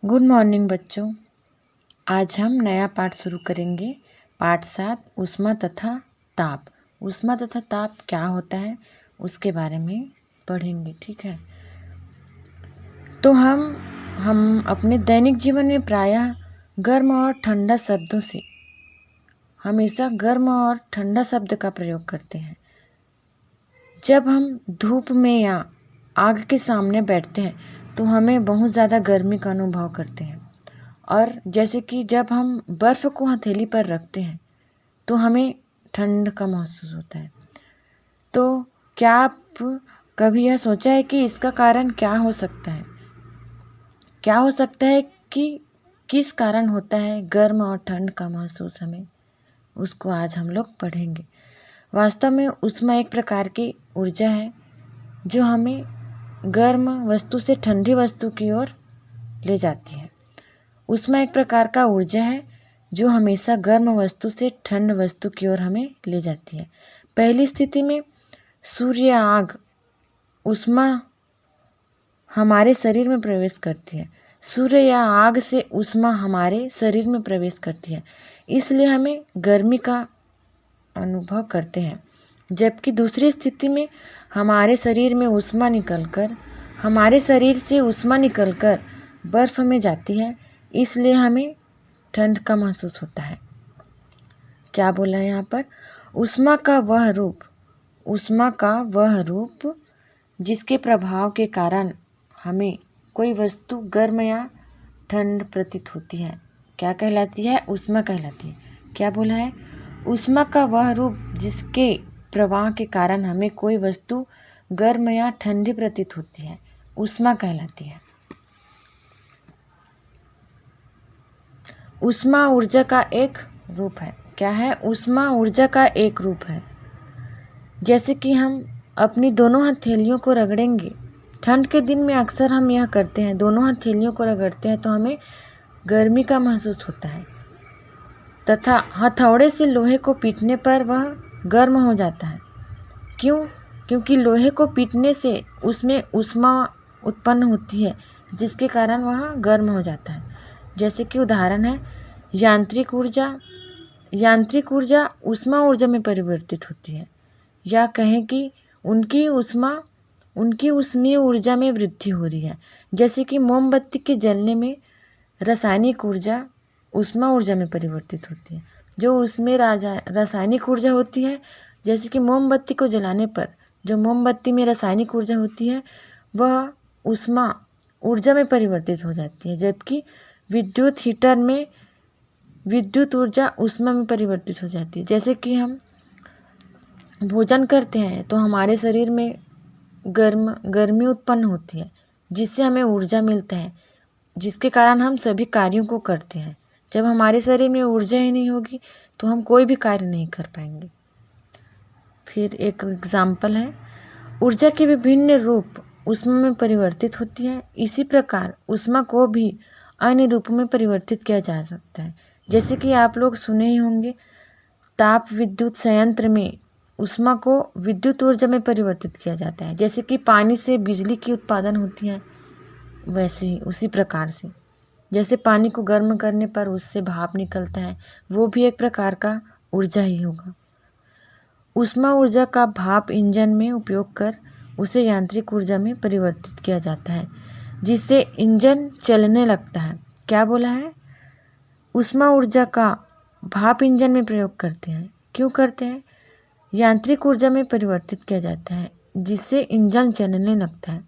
Good morning बच्चों। आज हम नया पाठ शुरू करेंगे। पाठ 7 ऊष्मा तथा ताप। ऊष्मा तथा ताप क्या होता है उसके बारे में पढ़ेंगे। ठीक है, तो हम अपने दैनिक जीवन में प्रायः गर्म और ठंडा शब्दों से हमेशा गर्म और ठंडा शब्द का प्रयोग करते हैं। जब हम धूप में या आग के सामने बैठते हैं तो हमें बहुत ज़्यादा गर्मी का अनुभव करते हैं, और जैसे कि जब हम बर्फ़ को हथेली पर रखते हैं तो हमें ठंड का महसूस होता है। तो क्या आप कभी यह सोचा है कि इसका कारण क्या हो सकता है? क्या हो सकता है कि किस कारण होता है गर्म और ठंड का महसूस हमें, उसको आज हम लोग पढ़ेंगे। वास्तव में ऊष्मा एक प्रकार की ऊर्जा है जो हमें गर्म वस्तु से ठंडी वस्तु की ओर ले जाती है। ऊष्मा एक प्रकार का ऊर्जा है जो हमेशा गर्म वस्तु से ठंड वस्तु की ओर हमें ले जाती है। पहली स्थिति में सूर्य आग ऊष्मा हमारे शरीर में प्रवेश करती है। सूर्य या आग से ऊष्मा हमारे शरीर में प्रवेश करती है, इसलिए हमें गर्मी का अनुभव करते हैं। जबकि दूसरी स्थिति में हमारे शरीर से ऊष्मा निकलकर बर्फ में जाती है, इसलिए हमें ठंड का महसूस होता है। क्या बोला है यहाँ पर? ऊष्मा का वह रूप जिसके प्रभाव के कारण हमें कोई वस्तु गर्म या ठंड प्रतीत होती है, क्या कहलाती है? ऊष्मा कहलाती है। क्या बोला है? ऊष्मा का वह रूप जिसके प्रवाह के कारण हमें कोई वस्तु गर्म या ठंडी प्रतीत होती है, ऊष्मा कहलाती है। ऊष्मा ऊर्जा का एक रूप है। क्या है? ऊष्मा ऊर्जा का एक रूप है। जैसे कि हम अपनी दोनों हथेलियों को रगड़ेंगे, ठंड के दिन में अक्सर हम यह करते हैं, दोनों हथेलियों को रगड़ते हैं तो हमें गर्मी का महसूस होता है, तथा हथौड़े से लोहे को पीटने पर वह गर्म हो जाता है। क्यों? क्योंकि लोहे को पीटने से उसमें ऊष्मा उत्पन्न होती है, जिसके कारण वह गर्म हो जाता है। जैसे कि उदाहरण है यांत्रिक ऊर्जा ऊष्मा ऊर्जा में परिवर्तित होती है, या कहें कि उनकी ऊष्मीय ऊर्जा में वृद्धि हो रही है। जैसे कि मोमबत्ती के जलने में रासायनिक ऊर्जा ऊष्मा ऊर्जा में परिवर्तित होती है। जो उसमें रासायनिक ऊर्जा होती है, जैसे कि मोमबत्ती को जलाने पर जो मोमबत्ती में रासायनिक ऊर्जा होती है वह ऊष्मा ऊर्जा में परिवर्तित हो जाती है, जबकि विद्युत हीटर में विद्युत ऊर्जा ऊष्मा में परिवर्तित हो जाती है। जैसे कि हम भोजन करते हैं तो हमारे शरीर में गर्मी उत्पन्न होती है, जिससे हमें ऊर्जा मिलता है, जिसके कारण हम सभी कार्यों को करते हैं। जब हमारे शरीर में ऊर्जा ही नहीं होगी तो हम कोई भी कार्य नहीं कर पाएंगे। फिर एक एग्जाम्पल है, ऊर्जा के विभिन्न रूप ऊष्मा में परिवर्तित होती है। इसी प्रकार ऊष्मा को भी अन्य रूपों में परिवर्तित किया जा सकता है। जैसे कि आप लोग सुने ही होंगे, ताप विद्युत संयंत्र में ऊष्मा को विद्युत ऊर्जा में परिवर्तित किया जाता है। जैसे कि पानी से बिजली की उत्पादन होती है, वैसे ही उसी प्रकार से जैसे पानी को गर्म करने पर उससे भाप निकलता है, वो भी एक प्रकार का ऊर्जा ही होगा। ऊष्मा ऊर्जा का भाप इंजन में उपयोग कर उसे यांत्रिक ऊर्जा में परिवर्तित किया जाता है, जिससे इंजन चलने लगता है। क्या बोला है? ऊष्मा ऊर्जा का भाप इंजन में प्रयोग करते हैं। क्यों करते हैं? यांत्रिक ऊर्जा में परिवर्तित किया जाता है, जिससे इंजन चलने लगता है।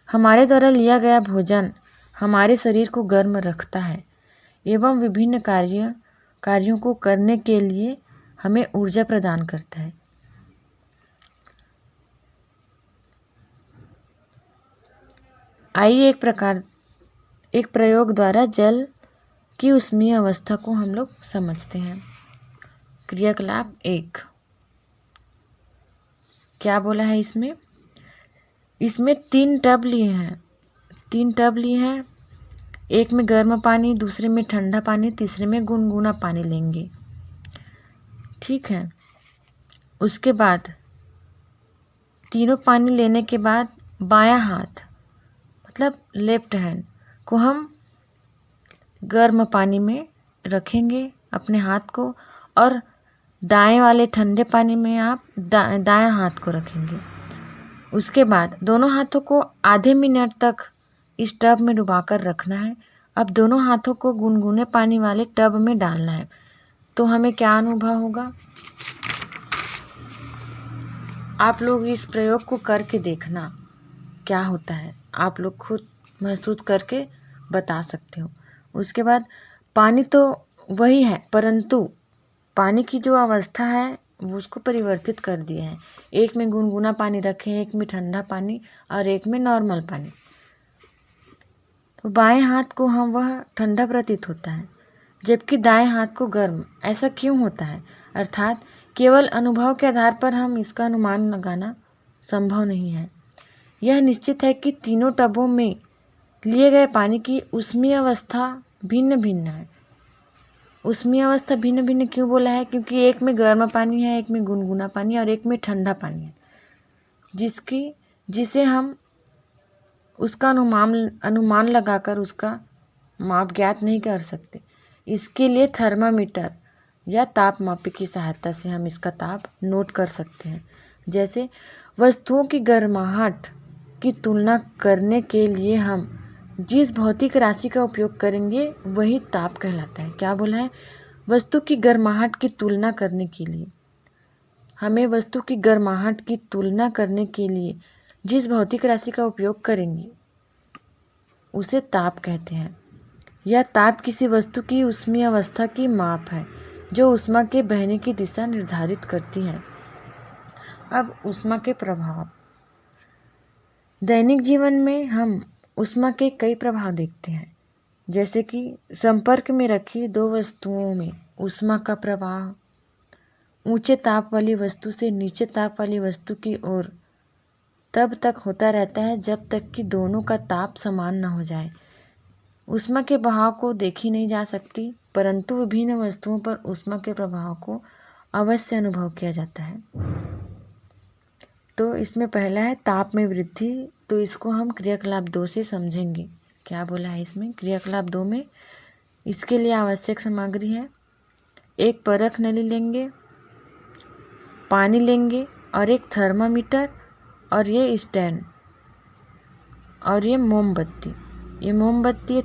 हमारे द्वारा लिया गया भोजन हमारे शरीर को गर्म रखता है एवं विभिन्न कार्यों को करने के लिए हमें ऊर्जा प्रदान करता है। आइए एक प्रयोग द्वारा जल की ऊष्मीय अवस्था को हम लोग समझते हैं। क्रियाकलाप 1। क्या बोला है इसमें? इसमें 3 टब लिए हैं। एक में गर्म पानी, दूसरे में ठंडा पानी, तीसरे में गुनगुना पानी लेंगे। ठीक है, उसके बाद तीनों पानी लेने के बाद बायां हाथ मतलब लेफ्ट हैंड को हम गर्म पानी में रखेंगे अपने हाथ को, और दाएं वाले ठंडे पानी में आप दायां हाथ को रखेंगे। उसके बाद दोनों हाथों को आधे मिनट तक इस टब में डुबाकर रखना है। अब दोनों हाथों को गुनगुने पानी वाले टब में डालना है। तो हमें क्या अनुभव होगा? आप लोग इस प्रयोग को करके देखना क्या होता है, आप लोग खुद महसूस करके बता सकते हो। उसके बाद पानी तो वही है, परंतु पानी की जो अवस्था है वो उसको परिवर्तित कर दिया है। एक में गुनगुना पानी रखे, एक में ठंडा पानी और एक में नॉर्मल पानी। तो बाएं हाथ को हम वह ठंडा प्रतीत होता है, जबकि दाएं हाथ को गर्म। ऐसा क्यों होता है? अर्थात केवल अनुभव के आधार पर हम इसका अनुमान लगाना संभव नहीं है। यह निश्चित है कि तीनों टबों में लिए गए पानी की ऊष्मीय अवस्था भिन्न भिन्न है। ऊष्मीय अवस्था भिन्न भिन्न क्यों बोला है? क्योंकि एक में गर्म पानी है, एक में गुनगुना पानी और एक में ठंडा पानी है, जिसे हम उसका अनुमान लगाकर उसका माप ज्ञात नहीं कर सकते। इसके लिए थर्मामीटर या तापमापी की सहायता से हम इसका ताप नोट कर सकते हैं। जैसे वस्तुओं की गर्माहट की तुलना करने के लिए हम जिस भौतिक राशि का उपयोग करेंगे वही ताप कहलाता है। क्या बोला है? वस्तु की गर्माहट की तुलना करने के लिए, हमें वस्तु की गर्माहट की तुलना करने के लिए जिस भौतिक राशि का उपयोग करेंगे उसे ताप कहते हैं। यह ताप किसी वस्तु की ऊष्मीय अवस्था की माप है जो ऊष्मा के बहने की दिशा निर्धारित करती है। अब ऊष्मा के प्रभाव। दैनिक जीवन में हम ऊष्मा के कई प्रभाव देखते हैं, जैसे कि संपर्क में रखी दो वस्तुओं में ऊष्मा का प्रवाह ऊंचे ताप वाली वस्तु से नीचे ताप वाली वस्तु की ओर तब तक होता रहता है जब तक कि दोनों का ताप समान न हो जाए। ऊष्मा के बहाव को देखी नहीं जा सकती, परंतु विभिन्न वस्तुओं पर ऊष्मा के प्रभाव को अवश्य अनुभव किया जाता है। तो इसमें पहला है ताप में वृद्धि। तो इसको हम क्रियाकलाप 2 से समझेंगे। क्या बोला है इसमें? क्रियाकलाप 2 में इसके लिए आवश्यक सामग्री है, एक परख नली लेंगे, पानी लेंगे और एक थर्मामीटर और ये स्टैंड और ये मोमबत्ती। ये मोमबत्ती, ये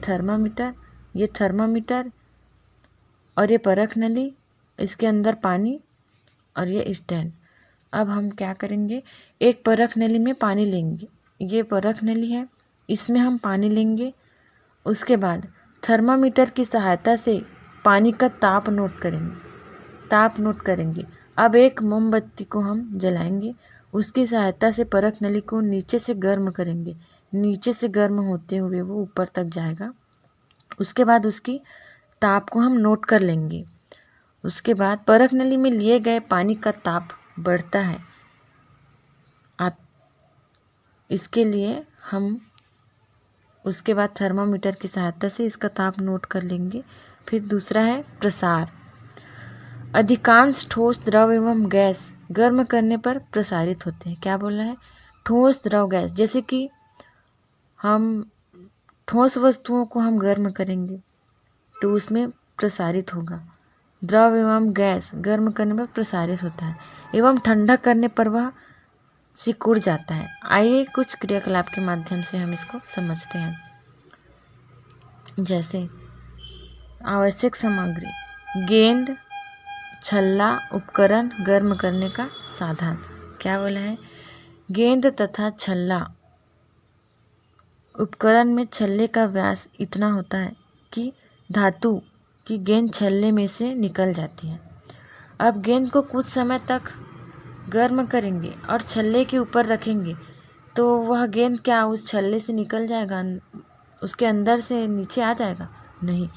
थर्मामीटर और ये परख नली, इसके अंदर पानी और ये स्टैंड। अब हम क्या करेंगे? एक परख नली में पानी लेंगे, ये परख नली है, इसमें हम पानी लेंगे। उसके बाद थर्मामीटर की सहायता से पानी का ताप नोट करेंगे। अब एक मोमबत्ती को हम जलाएंगे, उसकी सहायता से परख नली को नीचे से गर्म करेंगे। नीचे से गर्म होते हुए वो ऊपर तक जाएगा। उसके बाद उसकी ताप को हम नोट कर लेंगे। उसके बाद परख नली में लिए गए पानी का ताप बढ़ता है। इसके लिए हम उसके बाद थर्मामीटर की सहायता से इसका ताप नोट कर लेंगे। फिर दूसरा है प्रसार। अधिकांश ठोस, द्रव एवं गैस गर्म करने पर प्रसारित होते हैं। क्या बोला है? ठोस, द्रव, गैस। जैसे कि हम ठोस वस्तुओं को हम गर्म करेंगे तो उसमें प्रसारित होगा। द्रव एवं गैस गर्म करने पर प्रसारित होता है एवं ठंडा करने पर वह सिकुड़ जाता है। आइए कुछ क्रियाकलाप के माध्यम से हम इसको समझते हैं। जैसे आवश्यक सामग्री, गेंद, छल्ला, उपकरण, गर्म करने का साधन। क्या बोला है? गेंद तथा छल्ला। उपकरण में छल्ले का व्यास इतना होता है कि धातु की गेंद छल्ले में से निकल जाती है। अब गेंद को कुछ समय तक गर्म करेंगे और छल्ले के ऊपर रखेंगे तो वह गेंद क्या उस छल्ले से निकल जाएगा, उसके अंदर से नीचे आ जाएगा? नहीं,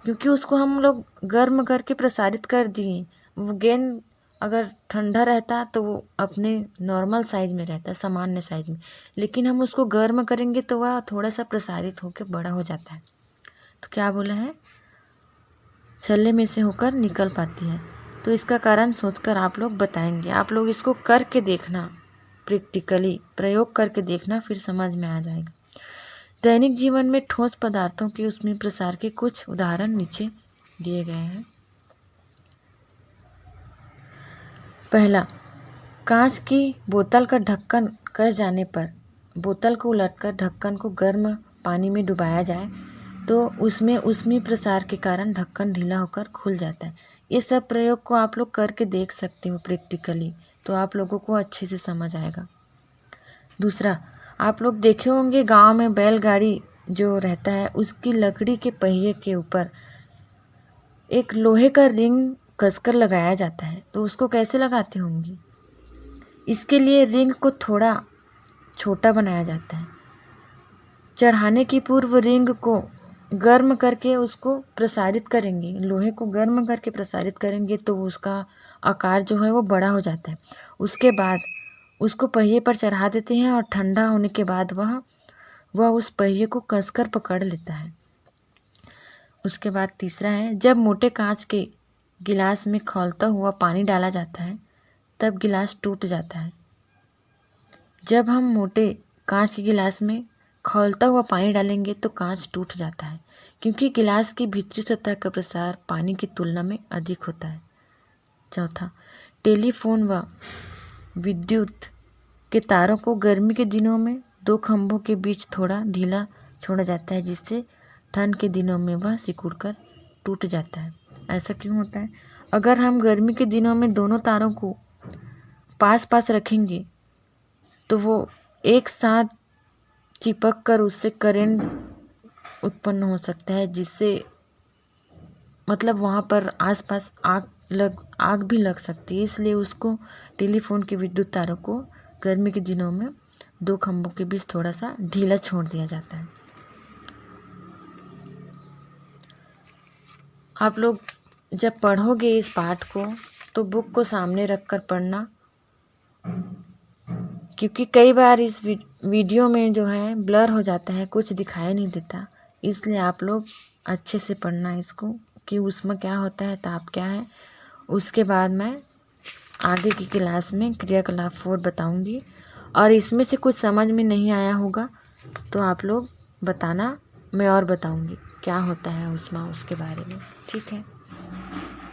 क्योंकि उसको हम लोग गर्म करके प्रसारित कर दिए। वो गेंद अगर ठंडा रहता तो वो अपने नॉर्मल साइज़ में रहता, सामान्य साइज़ में, लेकिन हम उसको गर्म करेंगे तो वह थोड़ा सा प्रसारित होकर बड़ा हो जाता है। तो क्या बोला है? छल्ले में से होकर निकल पाती है। तो इसका कारण सोचकर आप लोग बताएंगे। आप लोग इसको करके देखना, प्रैक्टिकली प्रयोग करके देखना, फिर समझ में आ जाएगा। दैनिक जीवन में ठोस पदार्थों के ऊष्मीय प्रसार के कुछ उदाहरण नीचे दिए गए हैं। पहला, कांच की बोतल का ढक्कन कस जाने पर बोतल को उलटकर ढक्कन को गर्म पानी में डुबाया जाए तो उसमें ऊष्मीय प्रसार के कारण ढक्कन ढीला होकर खुल जाता है। ये सब प्रयोग को आप लोग करके देख सकते हो प्रैक्टिकली, तो आप लोगों को अच्छे से समझ आएगा। दूसरा, आप लोग देखे होंगे गांव में बैलगाड़ी जो रहता है उसकी लकड़ी के पहिए के ऊपर एक लोहे का रिंग कसकर लगाया जाता है। तो उसको कैसे लगाते होंगे? इसके लिए रिंग को थोड़ा छोटा बनाया जाता है। चढ़ाने की पूर्व रिंग को गर्म करके उसको प्रसारित करेंगे, लोहे को गर्म करके प्रसारित करेंगे तो उसका आकार जो है वो बड़ा हो जाता है। उसके बाद उसको पहिए पर चढ़ा देते हैं और ठंडा होने के बाद वह उस पहिए को कसकर पकड़ लेता है। उसके बाद तीसरा है, जब मोटे कांच के गिलास में खौलता हुआ पानी डाला जाता है तब गिलास टूट जाता है। जब हम मोटे कांच के गिलास में खौलता हुआ पानी डालेंगे तो कांच टूट जाता है, क्योंकि गिलास की भीतरी सतह का प्रसार पानी की तुलना में अधिक होता है। चौथा, टेलीफोन व विद्युत के तारों को गर्मी के दिनों में दो खंभों के बीच थोड़ा ढीला छोड़ा जाता है, जिससे ठंड के दिनों में वह सिकुड़कर टूट जाता है। ऐसा क्यों होता है? अगर हम गर्मी के दिनों में दोनों तारों को पास पास रखेंगे तो वो एक साथ चिपक कर उससे करंट उत्पन्न हो सकता है, जिससे मतलब वहाँ पर आसपास आग भी लग सकती है। इसलिए उसको टेलीफोन के विद्युत तारों को गर्मी के दिनों में दो खंभों के बीच थोड़ा सा ढीला छोड़ दिया जाता है। आप लोग जब पढ़ोगे इस पाठ को तो बुक को सामने रखकर पढ़ना, क्योंकि कई बार इस वीडियो में जो है ब्लर हो जाता है, कुछ दिखाई नहीं देता। इसलिए आप लोग अच्छे से पढ़ना इसको कि उसमें क्या होता है, ताप क्या है। उसके बाद मैं आगे की क्लास में क्रियाकलाप 4 बताऊंगी, और इसमें से कुछ समझ में नहीं आया होगा तो आप लोग बताना, मैं और बताऊंगी क्या होता है उसके बारे में। ठीक है।